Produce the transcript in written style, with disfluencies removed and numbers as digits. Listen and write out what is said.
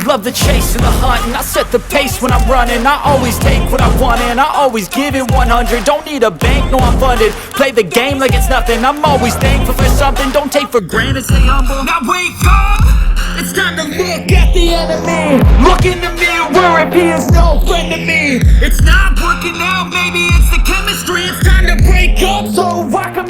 love the chase and the hunt, and I set the pace when I'm running. I always take what I want and I always give it 100. Don't need a bank, no I'm funded. Play the game like it's nothing. I'm always thankful for something. Don't take for granted, stay humble. Now wake up! It's time to look at the enemy. Look in the mirror if he is no friend to me. It's not working out, maybe it's the chemistry. It's time to break up, so I can